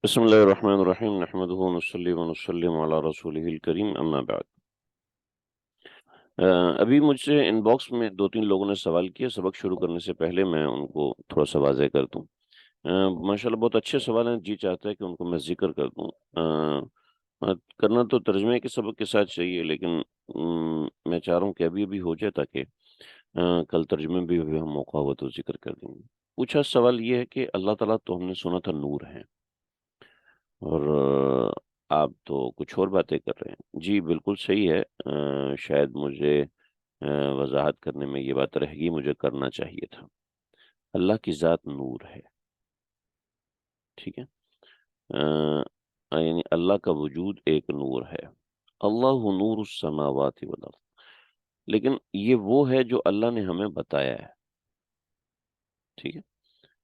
بسم اللہ الرحمن الرحیم نحمدہ ونصلی ونسلم علی رسولہ الکریم اما بعد۔ ابھی مجھ سے ان باکس میں 2-3 لوگوں نے سوال کیا، سبق شروع کرنے سے پہلے میں ان کو تھوڑا سا واضح کر دوں۔ ماشاءاللہ بہت اچھے سوال ہیں، جی چاہتا ہے کہ ان کو میں ذکر کر دوں۔ کرنا تو ترجمے کے سبق کے ساتھ چاہیے، لیکن میں چاہ رہا ہوں کہ ابھی ابھی ہو جائے تاکہ کل ترجمے بھی ہم موقع ہوا تو ذکر کر دیں گے۔ پوچھا سوال یہ ہے کہ اللہ تعالیٰ تو ہم نے سنا تھا نور ہے، اور آپ تو کچھ اور باتیں کر رہے ہیں۔ جی بالکل صحیح ہے، شاید مجھے وضاحت کرنے میں یہ بات رہ گئی، مجھے کرنا چاہیے تھا۔ اللہ کی ذات نور ہے، ٹھیک ہے۔ یعنی اللہ کا وجود ایک نور ہے۔ اللہ نور السماوات والارض، لیکن یہ وہ ہے جو اللہ نے ہمیں بتایا ہے، ٹھیک ہے۔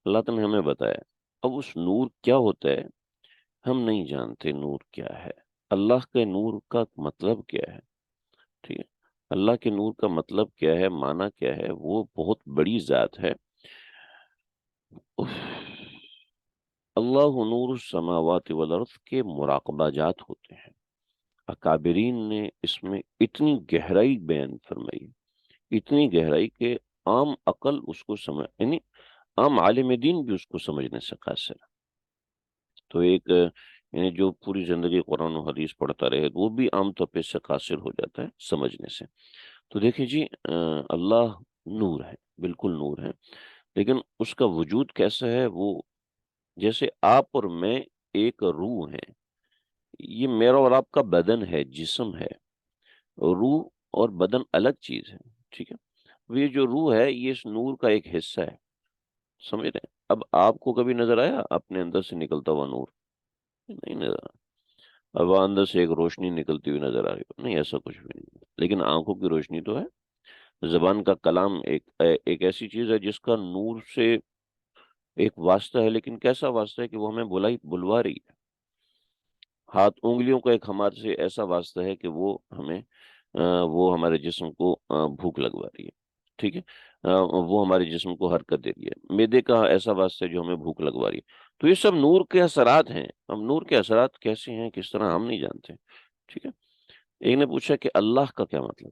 اللہ تعالیٰ نے ہمیں بتایا ہے۔ اب اس نور کیا ہوتا ہے ہم نہیں جانتے، نور کیا ہے، اللہ کے نور کا مطلب کیا ہے، ٹھیک ہے۔ اللہ کے نور کا مطلب کیا ہے، معنی کیا ہے، وہ بہت بڑی ذات ہے۔ اللہ نور السماوات والارض کے مراقبہ جات ہوتے ہیں۔ اکابرین نے اس میں اتنی گہرائی بیان فرمائی، اتنی گہرائی کہ عام عقل اس کو سمجھ، یعنی عام عالم دین بھی اس کو سمجھنے سے قاصر ہے۔ تو ایک یعنی جو پوری زندگی قرآن و حدیث پڑھتا رہے وہ بھی عام طور پہ اس سے قاصر ہو جاتا ہے سمجھنے سے۔ تو دیکھیں جی، اللہ نور ہے، بالکل نور ہے، لیکن اس کا وجود کیسا ہے، وہ جیسے آپ اور میں ایک روح ہیں، یہ میرا اور آپ کا بدن ہے، جسم ہے۔ روح اور بدن الگ چیز ہے، ٹھیک ہے۔ یہ جو روح ہے یہ اس نور کا ایک حصہ ہے، سمجھ رہے ہیں۔ اب آپ کو کبھی نظر آیا اپنے اندر سے نکلتا ہوا نور؟ نہیں نظر آیا۔ اب اندر سے ایک روشنی نکلتی ہوئی نظر آ رہی ہو؟ نہیں، ایسا کچھ بھی نہیں، لیکن آنکھوں کی روشنی تو ہے۔ زبان کا کلام ایک ایسی چیز ہے جس کا نور سے ایک واسطہ ہے، لیکن کیسا واسطہ ہے کہ وہ ہمیں بلوا رہی ہے۔ ہاتھ انگلیوں کا ایک ہمارے سے ایسا واسطہ ہے کہ وہ ہمیں وہ ہمارے جسم کو بھوک لگوا رہی ہے، ٹھیک ہے۔ وہ ہمارے جسم کو حرکت دے رہی ہے۔ معدے کا ایسا واسطہ ہے جو ہمیں بھوک لگوا رہی ہے۔ تو یہ سب نور کے اثرات ہیں۔ اب نور کے اثرات کیسے ہیں، کس طرح، ہم نہیں جانتے، ٹھیک ہے۔ ایک نے پوچھا کہ اللہ کا کیا مطلب؟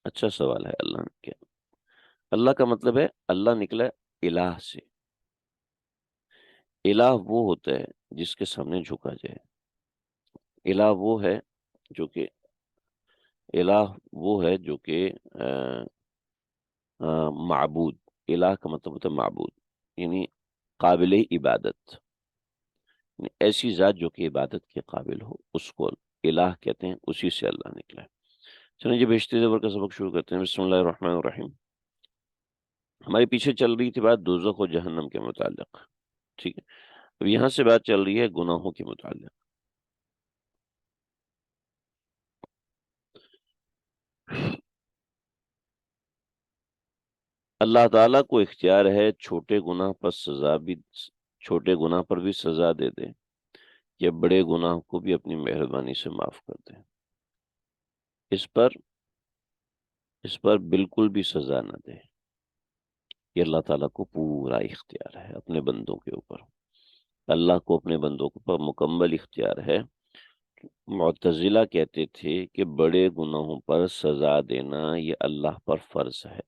اچھا سوال ہے، اللہ نے کیا؟ اللہ کا مطلب ہے، اللہ نکلا ہے الہ سے۔ الہ وہ ہوتا ہے جس کے سامنے جھکا جائے۔ الہ وہ ہے جو کہ الہ وہ ہے جو کہ معبود۔ الہ کا مطلب ہوتا ہے معبود، یعنی قابل عبادت، یعنی ایسی ذات جو کہ عبادت کے قابل ہو، اس کو الہ کہتے ہیں، اسی سے اللہ نکلا ہے۔ چلیں جی بہشتی زبر کا سبق شروع کرتے ہیں۔ بسم اللہ الرحمن الرحیم۔ ہمارے پیچھے چل رہی تھی بات دوزخ و جہنم کے متعلق، ٹھیک ہے۔ اب یہاں سے بات چل رہی ہے گناہوں کے متعلق۔ اللہ تعالیٰ کو اختیار ہے چھوٹے گناہ پر چھوٹے گناہ پر بھی سزا دے دے، یا بڑے گناہ کو بھی اپنی مہربانی سے معاف کر دے۔ اس پر بالکل بھی سزا نہ دے۔ یہ اللہ تعالیٰ کو پورا اختیار ہے اپنے بندوں کے اوپر۔ اللہ کو اپنے بندوں کے اوپر مکمل اختیار ہے۔ معتزلہ کہتے تھے کہ بڑے گناہوں پر سزا دینا یہ اللہ پر فرض ہے،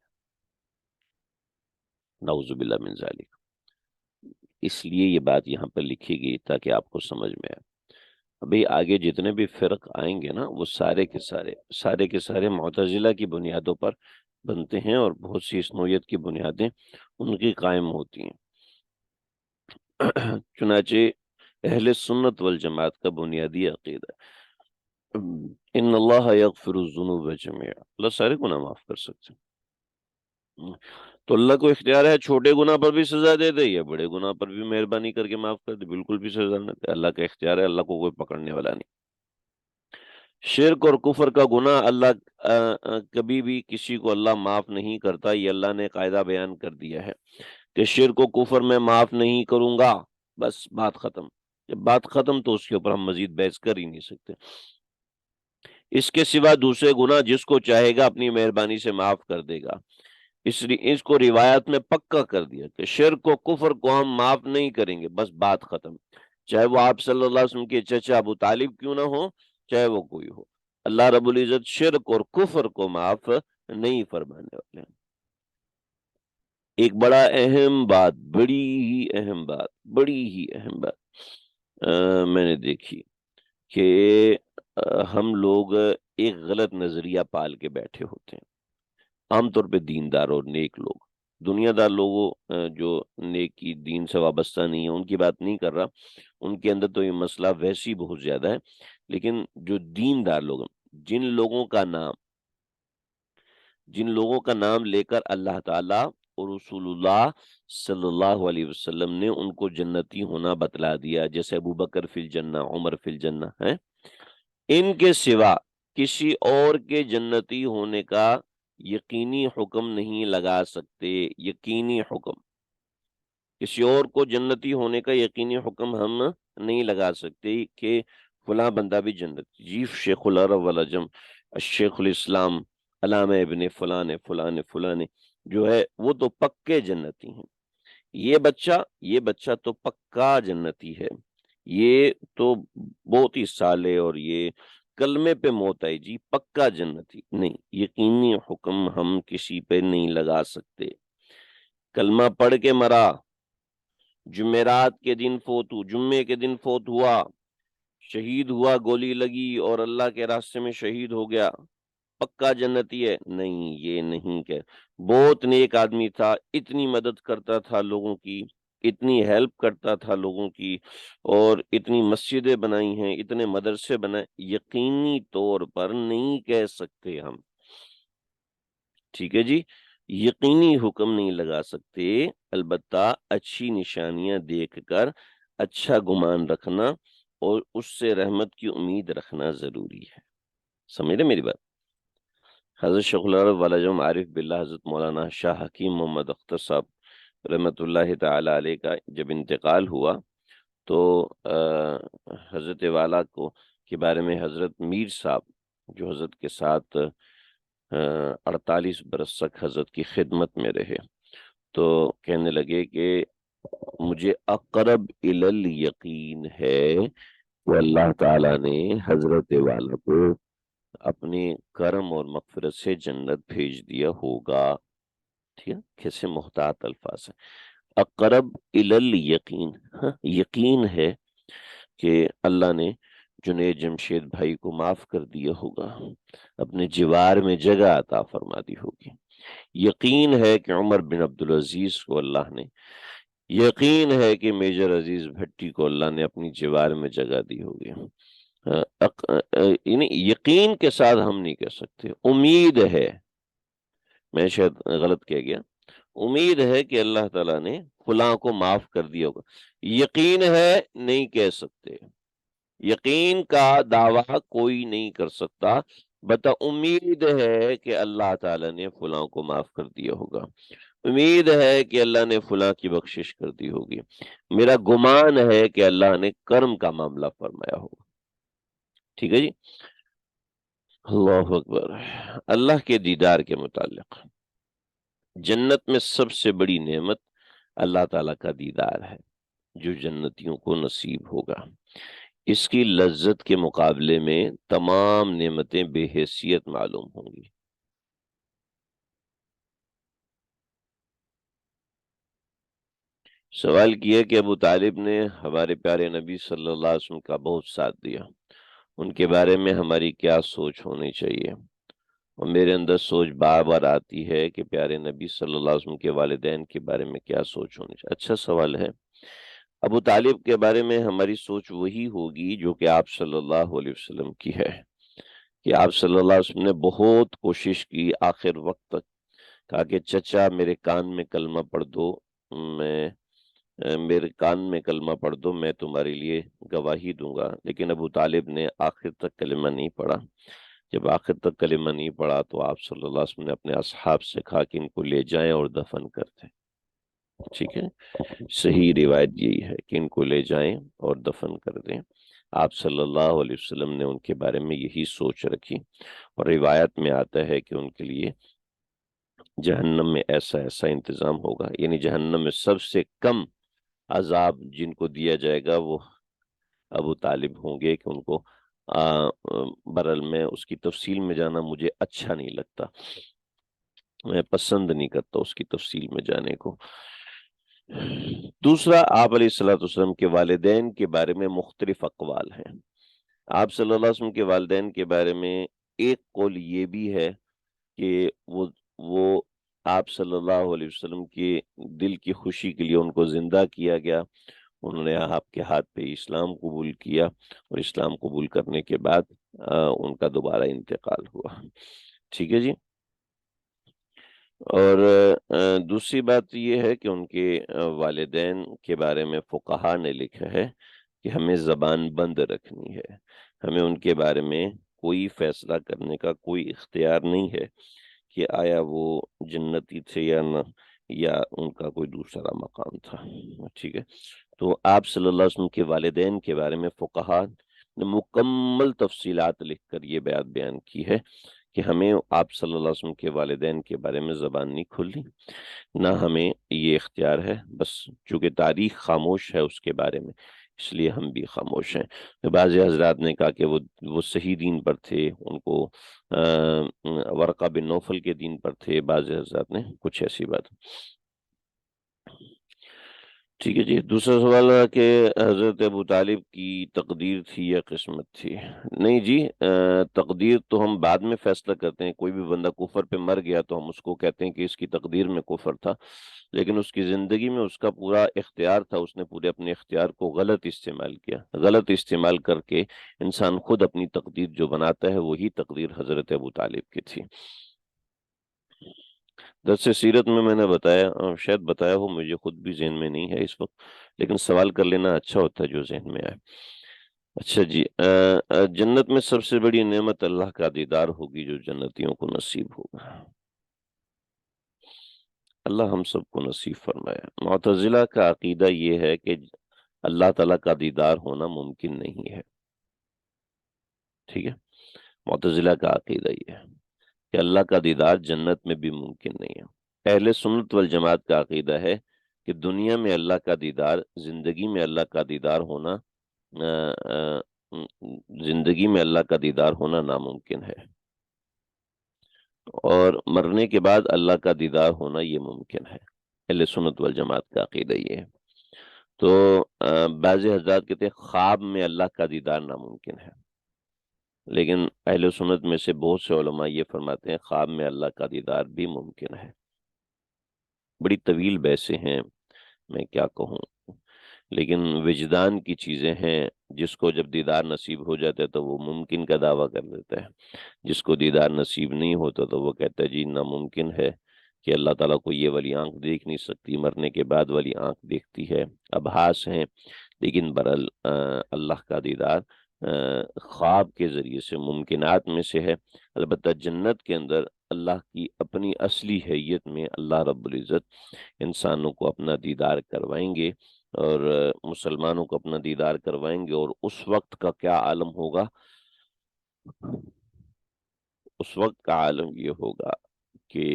نعوذ باللہ من ذالک۔ اس لیے یہ بات یہاں پر لکھی گئی تاکہ آپ کو سمجھ میں آئے۔ ابھی آگے جتنے بھی فرق آئیں گے نا، وہ سارے کے سارے معتزلہ کی بنیادوں پر بنتے ہیں، اور بہت سی اس نوعیت کی بنیادیں ان کی قائم ہوتی ہیں۔ چنانچہ اہل سنت والجماعت کا بنیادی عقیدہ ان اللہ یغفر الذنوب جميعا، اللہ سارے گناہ معاف کر سکتے ہیں۔ تو اللہ کو اختیار ہے چھوٹے گناہ پر بھی سزا دے دے یا بڑے گناہ پر بھی مہربانی کر کے معاف کر دے، بالکل بھی سزا نہ دے۔ اللہ کا اختیار ہے، اللہ کو کوئی پکڑنے والا نہیں۔ شرک اور کفر کا گناہ اللہ کبھی بھی کسی کو اللہ معاف نہیں کرتا، یہ اللہ نے قاعدہ بیان کر دیا ہے کہ شرک و کفر میں معاف نہیں کروں گا، بس بات ختم۔ جب بات ختم تو اس کے اوپر ہم مزید بحث کر ہی نہیں سکتے۔ اس کے سوا دوسرے گناہ جس کو چاہے گا اپنی مہربانی سے معاف کر دے گا۔ اس اس کو روایت میں پکا کر دیا کہ شرک و کفر کو ہم معاف نہیں کریں گے، بس بات ختم، چاہے وہ آپ صلی اللہ علیہ وسلم کے چچا ابو طالب کیوں نہ ہو، چاہے وہ کوئی ہو، اللہ رب العزت شرک اور کفر کو معاف نہیں فرمانے والے ہیں۔ ایک بڑا اہم بات، بڑی ہی اہم بات، بڑی ہی اہم بات میں نے دیکھی کہ ہم لوگ ایک غلط نظریہ پال کے بیٹھے ہوتے ہیں، عام طور پہ دیندار اور نیک لوگ، دنیا دار لوگوں جو نیکی دین سے وابستہ نہیں ہے ان کی بات نہیں کر رہا، ان کے اندر تو یہ مسئلہ ویسے ہی بہت زیادہ ہے، لیکن جو دیندار لوگ ہیں، جن لوگوں کا نام لے کر اللہ تعالیٰ اور رسول اللہ صلی اللہ علیہ وسلم نے ان کو جنتی ہونا بتلا دیا، جیسے ابو بکر فی الجنہ، عمر فی الجنہ ہے، ان کے سوا کسی اور کے جنتی ہونے کا یقینی حکم نہیں لگا سکتے، یقینی حکم، کسی اور کو جنتی ہونے کا یقینی حکم ہم نہیں لگا سکتے کہ فلاں بندہ بھی جنتی، جی شیخ العرب والعجم الشیخ الاسلام علامہ ابن فلاں فلاں جو ہے وہ تو پکے جنتی ہیں، یہ بچہ تو پکا جنتی ہے، یہ تو بہت ہی صالح اور یہ کلمے پہ موت آئی، جی پکا جنتی نہیں، یقینی حکم ہم کسی پہ نہیں لگا سکتے۔ کلمہ پڑھ کے مرا، جمعرات کے دن جمعے کے دن فوت ہوا، شہید ہوا، گولی لگی اور اللہ کے راستے میں شہید ہو گیا، پکا جنتی ہے؟ نہیں، یہ نہیں کہ بہت نیک آدمی تھا، اتنی مدد کرتا تھا لوگوں کی، اتنی ہیلپ کرتا تھا لوگوں کی، اور اتنی مسجدیں بنائی ہیں، اتنے مدرسے بنائے، یقینی طور پر نہیں کہہ سکتے ہم، ٹھیک ہے جی، یقینی حکم نہیں لگا سکتے، البتہ اچھی نشانیاں دیکھ کر اچھا گمان رکھنا اور اس سے رحمت کی امید رکھنا ضروری ہے، سمجھ رہے میری بات؟ حضرت شیخ العرب والعجم عارف باللہ حضرت مولانا شاہ حکیم محمد اختر صاحب رحمۃ اللہ تعالی علیہ کا جب انتقال ہوا تو حضرت والا کو کے بارے میں حضرت میر صاحب جو حضرت کے ساتھ 48 برس تک حضرت کی خدمت میں رہے، تو کہنے لگے کہ مجھے اقرب الی الیقین ہے کہ اللہ تعالیٰ نے حضرت والا کو اپنے کرم اور مغفرت سے جنت بھیج دیا ہوگا، ٹھیک ہے، کیسے محتاط الفاظ ہیں، اقرب الی الیقین، یقین ہے کہ اللہ نے جنید جمشید بھائی کو معاف کر دیا ہوگا، اپنے جوار میں جگہ عطا فرما دی ہوگی، یقین ہے کہ عمر بن عبدالعزیز کو اللہ نے، یقین ہے کہ میجر عزیز بھٹی کو اللہ نے اپنی جوار میں جگہ دی ہوگی، یعنی یقین کے ساتھ ہم نہیں کہہ سکتے، امید ہے، میں شاید غلط کہہ گیا، امید ہے کہ اللہ تعالیٰ نے فلاں کو معاف کر دیا ہوگا، یقین ہے نہیں کہہ سکتے، یقین کا دعویٰ کوئی نہیں کر سکتا، بتا امید ہے کہ اللہ تعالیٰ نے فلاں کو معاف کر دیا ہوگا، امید ہے کہ اللہ نے فلاں کی بخشش کر دی ہوگی، میرا گمان ہے کہ اللہ نے کرم کا معاملہ فرمایا ہوگا، ٹھیک ہے جی، اللہ اکبر۔ اللہ کے دیدار کے متعلق، جنت میں سب سے بڑی نعمت اللہ تعالیٰ کا دیدار ہے جو جنتیوں کو نصیب ہوگا، اس کی لذت کے مقابلے میں تمام نعمتیں بے حیثیت معلوم ہوں گی۔ سوال کیا کہ ابو طالب نے ہمارے پیارے نبی صلی اللہ علیہ وسلم کا بہت ساتھ دیا، ان کے بارے میں ہماری کیا سوچ ہونی چاہیے؟ اور میرے اندر سوچ بار بار آتی ہے کہ پیارے نبی صلی اللہ علیہ وسلم کے والدین کے بارے میں کیا سوچ ہونی چاہیے؟ اچھا سوال ہے۔ ابو طالب کے بارے میں ہماری سوچ وہی ہوگی جو کہ آپ صلی اللہ علیہ وسلم کی ہے، کہ آپ صلی اللہ علیہ وسلم نے بہت کوشش کی آخر وقت تک، کہا کہ چچا میرے کان میں کلمہ پڑھ دو، میرے کان میں کلمہ پڑھ دو، میں تمہارے لیے گواہی دوں گا، لیکن ابو طالب نے آخر تک کلمہ نہیں پڑھا، جب آخر تک کلمہ نہیں پڑھا تو آپ صلی اللہ علیہ وسلم نے اپنے اصحاب سے کہا کہ ان کو لے جائیں اور دفن کر دیں، ٹھیک ہے، صحیح روایت یہی ہے کہ ان کو لے جائیں اور دفن کر دیں، آپ صلی اللہ علیہ وسلم نے ان کے بارے میں یہی سوچ رکھی، اور روایت میں آتا ہے کہ ان کے لیے جہنم میں ایسا ایسا انتظام ہوگا، یعنی جہنم میں سب سے کم عذاب جن کو دیا جائے گا وہ ابو طالب ہوں گے، کہ ان کو برل میں اس کی تفصیل میں جانا مجھے اچھا نہیں لگتا، میں پسند نہیں کرتا اس کی تفصیل میں جانے کو۔ دوسرا، آپ علیہ الصلوۃ والسلام کے والدین کے بارے میں مختلف اقوال ہیں۔ آپ صلی اللہ علیہ وسلم کے والدین کے بارے میں ایک قول یہ بھی ہے کہ وہ آپ صلی اللہ علیہ وسلم کے دل کی خوشی کے لیے ان کو زندہ کیا گیا، انہوں نے آپ کے ہاتھ پہ اسلام قبول کیا، اور اسلام قبول کرنے کے بعد ان کا دوبارہ انتقال ہوا۔ ٹھیک ہے جی۔ اور دوسری بات یہ ہے کہ ان کے والدین کے بارے میں فقہا نے لکھا ہے کہ ہمیں زبان بند رکھنی ہے، ہمیں ان کے بارے میں کوئی فیصلہ کرنے کا کوئی اختیار نہیں ہے کہ آیا وہ جنتی تھے یا نہ، یا ان کا کوئی دوسرا مقام تھا۔ ٹھیک ہے، تو آپ صلی اللہ علیہ وسلم کے والدین کے بارے میں فقہا نے مکمل تفصیلات لکھ کر یہ بات بیان کی ہے کہ ہمیں آپ صلی اللہ علیہ وسلم کے والدین کے بارے میں زبان نہیں کھولنی، نہ ہمیں یہ اختیار ہے، بس چونکہ تاریخ خاموش ہے اس کے بارے میں، اس لیے ہم بھی خاموش ہیں۔ بعض حضرات نے کہا کہ وہ صحیح دین پر تھے، ان کو ورقہ بن نوفل کے دین پر تھے، بعض حضرات نے کچھ ایسی بات۔ ٹھیک ہے جی۔ دوسرا سوال ہے کہ حضرت ابو طالب کی تقدیر تھی یا قسمت تھی؟ نہیں جی، تقدیر تو ہم بعد میں فیصلہ کرتے ہیں، کوئی بھی بندہ کفر پہ مر گیا تو ہم اس کو کہتے ہیں کہ اس کی تقدیر میں کفر تھا، لیکن اس کی زندگی میں اس کا پورا اختیار تھا، اس نے پورے اپنے اختیار کو غلط استعمال کیا، غلط استعمال کر کے انسان خود اپنی تقدیر جو بناتا ہے، وہی تقدیر حضرت ابو طالب کی تھی۔ درس سیرت میں نے بتایا، شاید بتایا ہو، مجھے خود بھی ذہن میں نہیں ہے اس وقت، لیکن سوال کر لینا اچھا ہوتا ہے جو ذہن میں آئے۔ اچھا جی، جنت میں سب سے بڑی نعمت اللہ کا دیدار ہوگی جو جنتیوں کو نصیب ہوگا۔ اللہ ہم سب کو نصیب فرمایا۔ معتزلہ کا عقیدہ یہ ہے کہ اللہ تعالیٰ کا دیدار ہونا ممکن نہیں ہے۔ ٹھیک ہے، معتزلہ کا عقیدہ یہ ہے کہ اللہ کا دیدار جنت میں بھی ممکن نہیں ہے۔ اہل سنت والجماعت کا عقیدہ ہے کہ دنیا میں اللہ کا دیدار، زندگی میں اللہ کا دیدار ہونا زندگی میں اللہ کا دیدار ہونا ناممکن ہے، اور مرنے کے بعد اللہ کا دیدار ہونا یہ ممکن ہے۔ اہل سنت والجماعت کا عقیدہ یہ ہے۔ تو بعض حضرات کہتے ہیں خواب میں اللہ کا دیدار ناممکن ہے، لیکن اہل سنت میں سے بہت سے علماء یہ فرماتے ہیں خواب میں اللہ کا دیدار بھی ممکن ہے۔ بڑی طویل بحثیں ہیں، میں کیا کہوں، لیکن وجدان کی چیزیں ہیں، جس کو جب دیدار نصیب ہو جاتا ہے تو وہ ممکن کا دعویٰ کر دیتا ہے، جس کو دیدار نصیب نہیں ہوتا تو وہ کہتا ہے جی ناممکن ہے کہ اللہ تعالیٰ کو یہ والی آنکھ دیکھ نہیں سکتی، مرنے کے بعد والی آنکھ دیکھتی ہے، ابحاث ہیں، لیکن برحال اللہ کا دیدار خواب کے ذریعے سے ممکنات میں سے ہے۔ البتہ جنت کے اندر اللہ کی اپنی اصلی حیت میں اللہ رب العزت انسانوں کو اپنا دیدار کروائیں گے، اور مسلمانوں کو اپنا دیدار کروائیں گے، اور اس وقت کا کیا عالم ہوگا؟ اس وقت کا عالم یہ ہوگا کہ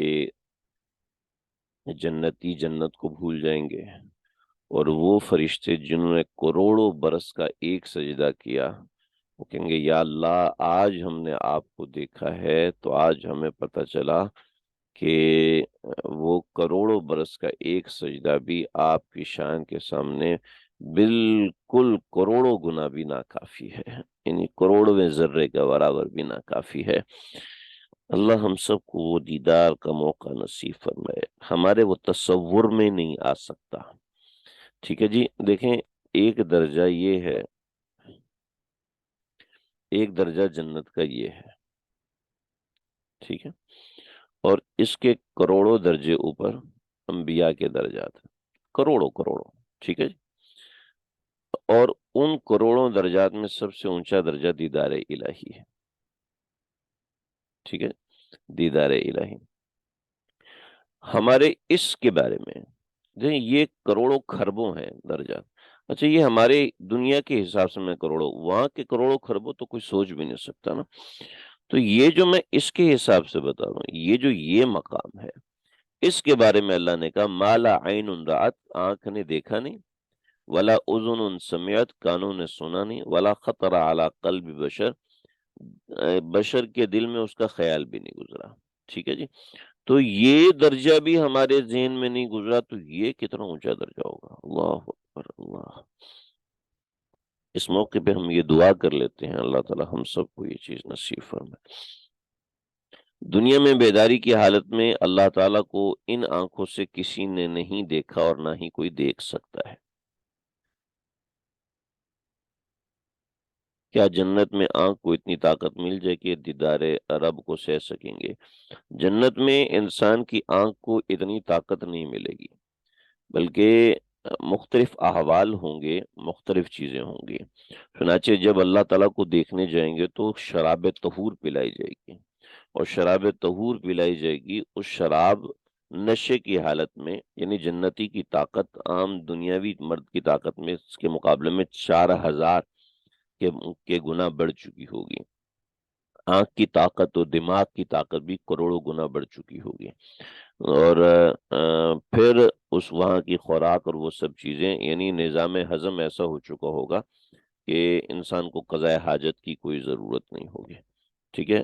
جنتی جنت کو بھول جائیں گے، اور وہ فرشتے جنہوں نے کروڑوں برس کا ایک سجدہ کیا، وہ کہیں گے یا اللہ آج ہم نے آپ کو دیکھا ہے، تو آج ہمیں پتہ چلا کہ وہ کروڑوں برس کا ایک سجدہ بھی آپ کی شان کے سامنے بالکل کروڑوں گنا بھی ناکافی ہے، یعنی کروڑویں ذرے کا برابر بھی ناکافی ہے۔ اللہ ہم سب کو وہ دیدار کا موقع نصیب فرمائے، ہمارے وہ تصور میں نہیں آ سکتا۔ ٹھیک ہے جی، دیکھیں ایک درجہ یہ ہے، ایک درجہ جنت کا یہ ہے، ٹھیک ہے، اور اس کے کروڑوں درجے اوپر انبیاء کے درجات ہیں، کروڑوں کروڑوں، ٹھیک ہے جی، اور ان کروڑوں درجات میں سب سے اونچا درجہ دیدار الہی ہے، ٹھیک ہے، دیدار الہی۔ ہمارے اس کے بارے میں دیکھیں یہ کروڑوں خربوں ہیں درجات، اچھا یہ ہمارے دنیا کے حساب سے میں کروڑوں، وہاں کے کروڑوں خربوں تو کوئی سوچ بھی نہیں سکتا نا۔ تو یہ جو میں اس کے حساب سے بتا رہا ہوں، یہ جو یہ مقام ہے، اس کے بارے میں اللہ نے کہا مالا عین رأت، آنکھ نے دیکھا نہیں، ولا اذن سمعت، کانوں نے سنا نہیں، ولا خطر علی قلب بشر، بشر کے دل میں اس کا خیال بھی نہیں گزرا۔ ٹھیک ہے جی، تو یہ درجہ بھی ہمارے ذہن میں نہیں گزرا، تو یہ کتنا اونچا درجہ ہوگا۔ اللہ اکبر اللہ۔ اس موقع پہ ہم یہ دعا کر لیتے ہیں اللہ تعالی ہم سب کو یہ چیز نصیب فرمائے۔ دنیا میں بیداری کی حالت میں اللہ تعالیٰ کو ان آنکھوں سے کسی نے نہیں دیکھا اور نہ ہی کوئی دیکھ سکتا ہے۔ کیا جنت میں آنکھ کو اتنی طاقت مل جائے کہ دیدار رب کو سہ سکیں گے؟ جنت میں انسان کی آنکھ کو اتنی طاقت نہیں ملے گی، بلکہ مختلف احوال ہوں گے، مختلف چیزیں ہوں گی۔ چنانچہ جب اللہ تعالیٰ کو دیکھنے جائیں گے تو شراب طہور پلائی جائے گی، اور شراب طہور پلائی جائے گی، اس شراب نشے کی حالت میں، یعنی جنتی کی طاقت عام دنیاوی مرد کی طاقت میں اس کے مقابلے میں 4000 کے گنا بڑھ چکی ہوگی۔ آنکھ کی طاقت اور دماغ کی طاقت بھی کروڑوں گنا بڑھ چکی ہوگی، اور پھر اس وہاں کی خوراک اور وہ سب چیزیں، یعنی نظام ہضم ایسا ہو چکا ہوگا کہ انسان کو قضاء حاجت کی کوئی ضرورت نہیں ہوگی۔ ٹھیک ہے،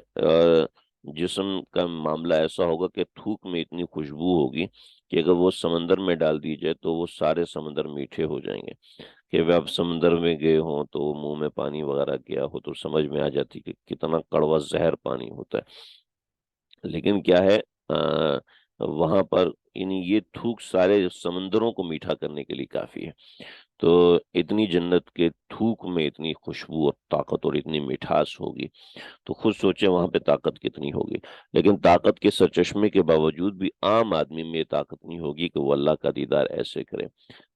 جسم کا معاملہ ایسا ہوگا کہ تھوک میں اتنی خوشبو ہوگی کہ اگر وہ سمندر میں ڈال دی جائے تو وہ سارے سمندر میٹھے ہو جائیں گے، کہ وہ آپ سمندر میں گئے ہوں تو منہ میں پانی وغیرہ گیا ہو تو سمجھ میں آ جاتی کہ کتنا کڑوا زہر پانی ہوتا ہے۔ لیکن کیا ہے، وہاں پر یعنی یہ تھوک سارے سمندروں کو میٹھا کرنے کے لیے کافی ہے۔ تو اتنی جنت کے تھوک میں اتنی خوشبو اور طاقت اور اتنی مٹھاس ہوگی، تو خود سوچیں وہاں پہ طاقت کتنی ہوگی۔ لیکن طاقت کے سرچشمے کے باوجود بھی عام آدمی میں یہ طاقت نہیں ہوگی کہ وہ اللہ کا دیدار ایسے کرے،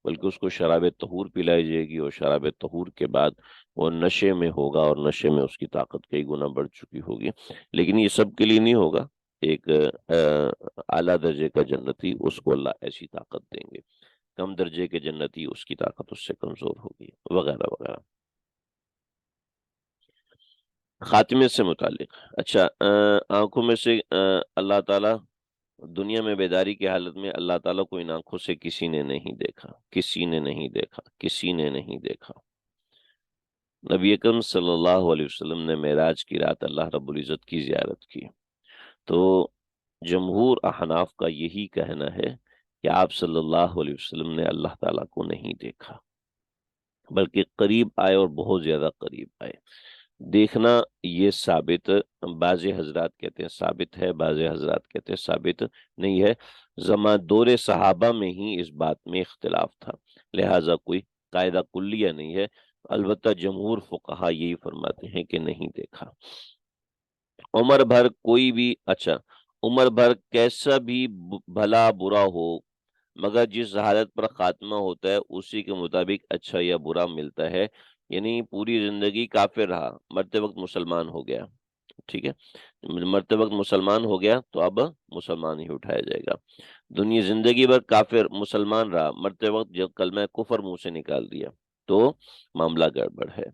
بلکہ اس کو شراب طہور پلائی جائے گی، اور شراب طہور کے بعد وہ نشے میں ہوگا، اور نشے میں اس کی طاقت کئی گنا بڑھ چکی ہوگی۔ لیکن یہ سب کے لیے نہیں ہوگا، ایک اعلیٰ درجے کا جنتی اس کو اللہ ایسی طاقت دیں گے، کم درجے کے جنتی اس کی طاقت اس سے کمزور ہوگی، وغیرہ وغیرہ۔ خاتمے سے متعلق، اچھا، آنکھوں میں سے اللہ تعالیٰ دنیا میں بیداری کی حالت میں اللہ تعالیٰ کو ان آنکھوں سے کسی نے نہیں دیکھا، کسی نے نہیں دیکھا، کسی نے نہیں دیکھا۔ نبی اکرم صلی اللہ علیہ وسلم نے معراج کی رات اللہ رب العزت کی زیارت کی، تو جمہور احناف کا یہی کہنا ہے کہ آپ صلی اللہ علیہ وسلم نے اللہ تعالیٰ کو نہیں دیکھا، بلکہ قریب آئے اور بہت زیادہ قریب آئے۔ دیکھنا یہ ثابت، بعض حضرات کہتے ہیں ثابت ہے، بعض حضرات کہتے ہیں ثابت نہیں ہے۔ دور صحابہ میں ہی اس بات میں اختلاف تھا، لہٰذا کوئی قاعدہ کلیہ نہیں ہے، البتہ جمہور فقہا یہی فرماتے ہیں کہ نہیں دیکھا۔ عمر بھر کوئی بھی، اچھا، عمر بھر کیسا بھی بھلا برا ہو، مگر جس حالت پر خاتمہ ہوتا ہے اسی کے مطابق اچھا یا برا ملتا ہے، یعنی پوری زندگی کافر رہا، مرتے وقت مسلمان ہو گیا، ٹھیک ہے، مرتے وقت مسلمان ہو گیا تو اب مسلمان ہی اٹھایا جائے گا۔ دنیا زندگی بھر کافر مسلمان رہا، مرتے وقت جب کلمہ کفر منہ سے نکال دیا تو معاملہ گڑبڑ ہے۔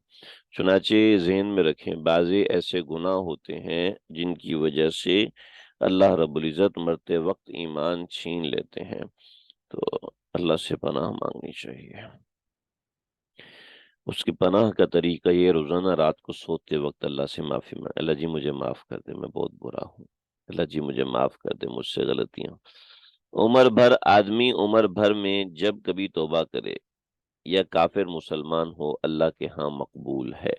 چنانچہ ذہن میں رکھیں، بعضی ایسے گناہ ہوتے ہیں جن کی وجہ سے اللہ رب العزت مرتے وقت ایمان چھین لیتے ہیں، تو اللہ سے پناہ مانگنی چاہیے۔ اس کی پناہ کا طریقہ یہ روزانہ رات کو سوتے وقت اللہ سے معافی مانگ، اللہ جی مجھے معاف کر دے، میں بہت برا ہوں، اللہ جی مجھے معاف کر دے، مجھ سے غلطیاں۔ آدمی عمر بھر میں جب کبھی توبہ کرے یا کافر مسلمان ہو اللہ کے ہاں مقبول ہے،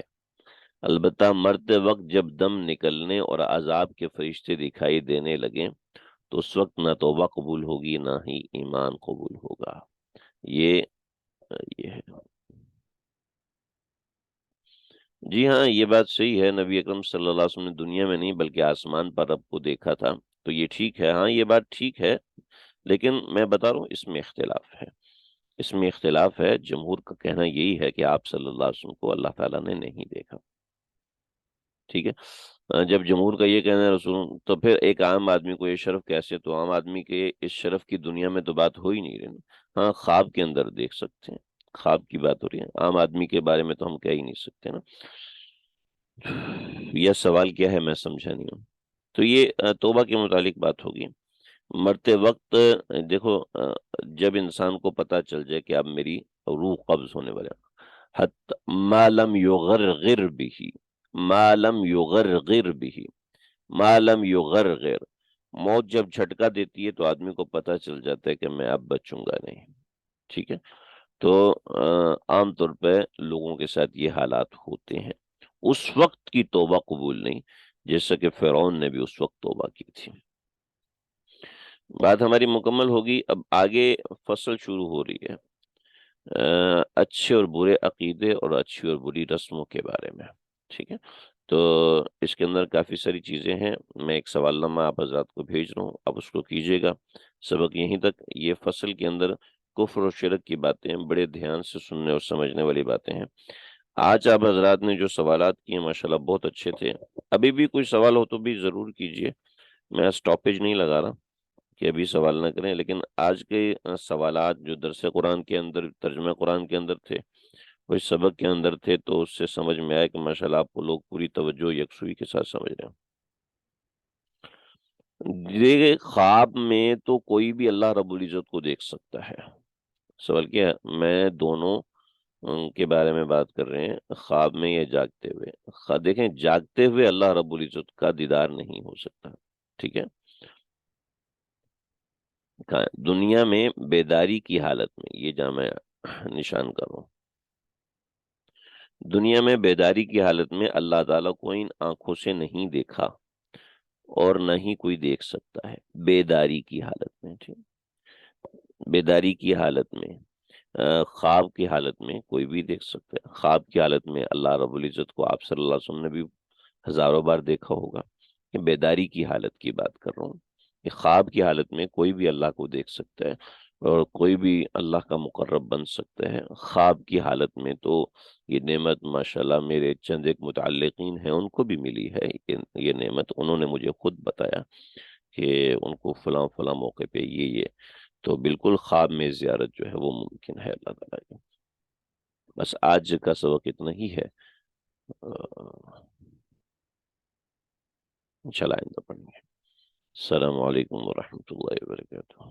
البتہ مرتے وقت جب دم نکلنے اور عذاب کے فرشتے دکھائی دینے لگیں تو اس وقت نہ توبہ قبول ہوگی نہ ہی ایمان قبول ہوگا۔ یہ یہ ہے۔ جی ہاں، یہ بات صحیح ہے، نبی اکرم صلی اللہ علیہ وسلم نے دنیا میں نہیں بلکہ آسمان پر رب کو دیکھا تھا، تو یہ ٹھیک ہے، ہاں یہ بات ٹھیک ہے، لیکن میں بتا رہا ہوں اس میں اختلاف ہے، اس میں اختلاف ہے۔ جمہور کا کہنا یہی ہے کہ آپ صلی اللہ علیہ وسلم کو اللہ تعالیٰ نے نہیں دیکھا، ٹھیک ہے۔ جب جمہور کا یہ کہنا ہے رسول، تو پھر ایک عام آدمی کو یہ شرف کیسے؟ تو عام آدمی کے اس شرف کی دنیا میں تو بات ہو ہی نہیں رہی، ہاں خواب کے اندر دیکھ سکتے ہیں، خواب کی بات ہو رہی ہے، عام آدمی کے بارے میں تو ہم کہہ ہی نہیں سکتے نا۔ یہ سوال کیا ہے میں سمجھا نہیں ہوں۔ تو یہ توبہ کے متعلق بات ہوگی۔ مرتے وقت دیکھو جب انسان کو پتا چل جائے کہ اب میری روح قبض ہونے والا، حت ما لم یغرغر بھی، ما لم یغرغر بھی، ما لم یغرغر، موت جب جھٹکا دیتی ہے تو آدمی کو پتا چل جاتا ہے کہ میں اب بچوں گا نہیں، ٹھیک ہے۔ تو عام طور پہ لوگوں کے ساتھ یہ حالات ہوتے ہیں، اس وقت کی توبہ قبول نہیں، جیسا کہ فرعون نے بھی اس وقت توبہ کی تھی۔ بات ہماری مکمل ہوگی، اب آگے فصل شروع ہو رہی ہے اچھے اور برے عقیدے اور اچھی اور بری رسموں کے بارے میں، ٹھیک ہے۔ تو اس کے اندر کافی ساری چیزیں ہیں، میں ایک سوال نامہ آپ حضرات کو بھیج رہا ہوں، آپ اس کو کیجیے گا۔ سبق یہیں تک، یہ فصل کے اندر کفر و شرک کی باتیں بڑے دھیان سے سننے اور سمجھنے والی باتیں ہیں۔ آج آپ حضرات نے جو سوالات کیے ماشاءاللہ بہت اچھے تھے، ابھی بھی کوئی سوال ہو تو بھی ضرور کیجیے، میں اسٹاپیج نہیں لگا رہا کہ ابھی سوال نہ کریں، لیکن آج کے سوالات جو درس قرآن کے اندر، ترجمہ قرآن کے اندر تھے، وہ اس سبق کے اندر تھے، تو اس سے سمجھ میں آیا کہ ماشاءاللہ آپ کو لوگ پوری توجہ یکسوئی کے ساتھ سمجھ رہے ہیں۔ یہ خواب میں تو کوئی بھی اللہ رب العزت کو دیکھ سکتا ہے، سوال کیا ہے؟ میں دونوں کے بارے میں بات کر رہے ہیں، خواب میں یا جاگتے ہوئے۔ دیکھیں جاگتے ہوئے اللہ رب العزت کا دیدار نہیں ہو سکتا، ٹھیک ہے۔ دنیا میں بیداری کی حالت میں، یہ جہاں میں نشان کر رہا ہوں، دنیا میں بیداری کی حالت میں اللہ تعالیٰ کو ان آنکھوں سے نہیں دیکھا اور نہ ہی کوئی دیکھ سکتا ہے، بیداری کی حالت میں، ٹھیک، بیداری کی حالت میں خواب کی حالت میں کوئی بھی دیکھ سکتا ہے، خواب کی حالت میں اللہ رب العزت کو آپ صلی اللہ علیہ وسلم نے بھی ہزاروں بار دیکھا ہوگا، کہ بیداری کی حالت کی بات کر رہا ہوں کہ خواب کی حالت میں کوئی بھی اللہ کو دیکھ سکتا ہے اور کوئی بھی اللہ کا مقرب بن سکتا ہے۔ خواب کی حالت میں تو یہ نعمت ماشاءاللہ میرے چند ایک متعلقین ہیں ان کو بھی ملی ہے، یہ نعمت انہوں نے مجھے خود بتایا کہ ان کو فلاں فلاں موقع پہ یہ، تو بالکل خواب میں زیارت جو ہے وہ ممکن ہے اللہ تعالیٰ کی۔ بس آج کا سبق اتنا ہی ہے، انشاءاللہ آئندہ پڑھیں گے۔ السلام علیکم ورحمۃ اللہ وبرکاتہ۔